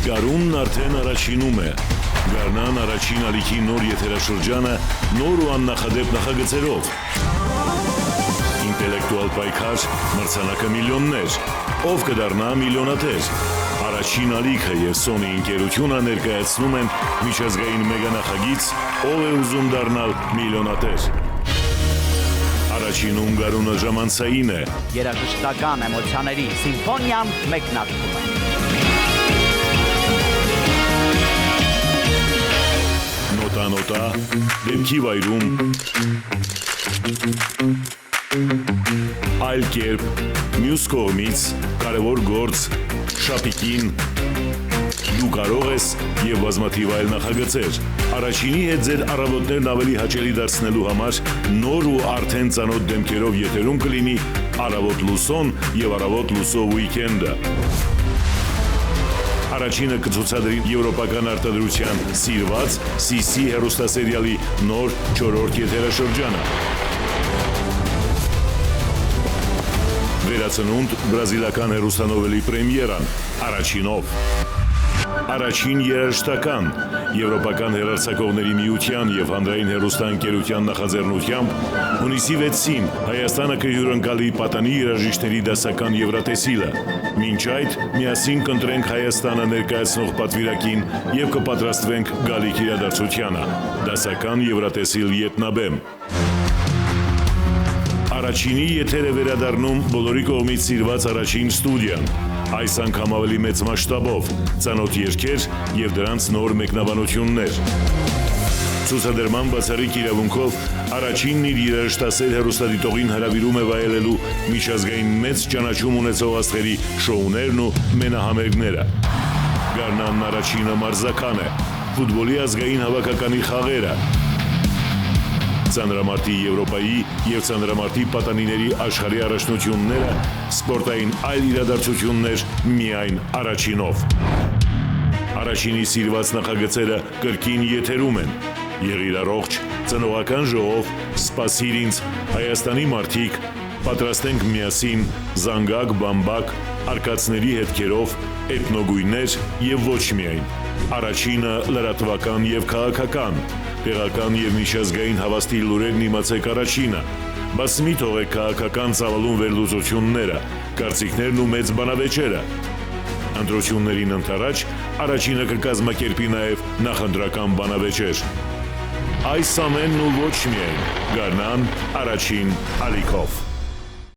Գարունն արդեն առաջինում է։ Գարնան առաջին ալիքի նոր եթերաշրջանը նոր ու աննախադեպ նախագծերով։ Ինտելեկտուալ պայքար, մրցանակը միլիոններ, ով կդառնա միլիոնատեր։ Առաջին ալիքը եւ Sony ընկերությունը ներկայացնում են միջազգային մեգանախագիծ «Ով է ուզում դառնալ միլիոնատեր»։ Առաջինում գարունը ժամանցային է։ Երաժշտական էմոցիաների սիմֆոնիան մեկնարկում է։ Նոտա, դեմքի վայրում, այլ կերպ, մյուս կողմից, կարևոր գործ, շապիկին, դու կարող ես և բազմաթիվ այլ նախագծեր։ Առաջինի հետ ձեր առավոտներն ավելի հաճելի դարձնելու համար նոր ու արդեն ծանոթ դեմքերով եթերում կլինի Առավոտ լուսոն և Առավոտ լուսով ուիկենդը։ Առաջինը կցուցադրի եվրոպական արտադրության սիրված CC հեռուստասերիալի նոր 4-րդ եթերաշրջանը։ Վերածնունդ բրազիլական հեռուստանովելի պրեմիերան առաջինով։ Առաջին երաժշտական Եվրոպական հեռարձակողների միության և հանրային հեռուստաընկերության նախաձեռնությամբ հունիսի 6-ին Հայաստանը կհյուրընկալի պատանի երաժիշտների դասական Եվրատեսիլը։ Մինչ այդ միասին կընտրենք Հայաստանը ներկայացնող պատվիրակին և կպատրաստվենք գալիք իրադարձությանը։ Դասական Եվրատեսիլ ետնաբեմ։ Առաջինի եթեր է վերադառնում բոլորի կողմից սիրված առաջին ստուդիան, այս անգամ ավելի մեծ մասշտաբով, ծանոթ երգեր և դրանց նոր մեկնաբանություններ։ Ցուցադրման բացառիկ իրավունքով առաջինն իր երաժշտասեր հեռուստադիտողին հրավիրում է վայելելու միջազգային մեծ ճանաչում ունեցող աստղերի շոուներն ու մենահամերգները։ Գարնանն առաջինը մարզական է, ֆուտբոլի ազգային հավաքականի խաղերը, ծանրամարտի Եվրոպայի և ծանրամարտի պատանիների աշխարհի առաջնությունները, սպորտային այլ իրադարձություններ միայն առաջինով։ Առաջինի սիրված նախագծերը կրկին եթերում են։ Եղիր առողջ, ծնողական ժողով, սպասիր ինձ, Հայաստանի մարդիկ, պատրաստենք միասին, զանգակ, բամբակ, արկածների հետքերով, էթնոգույներ և ոչ միայն։ Առաջինը լրատվական և քաղաքական, տեղական և միջազգային հավաստի լուրերն իմացեք առաջինը, բաց մի թողեք քաղաքական ծավալուն վերլուծությունները, կարծիքներն ու մեծ բանավեճերը։ Ընտրություններին ընդառաջ առաջինը կկազմակերպի նաև նախընտրական բանավեճեր։ Այս ամենն ու ոչ միայն Գարնան առաջին ալիքով։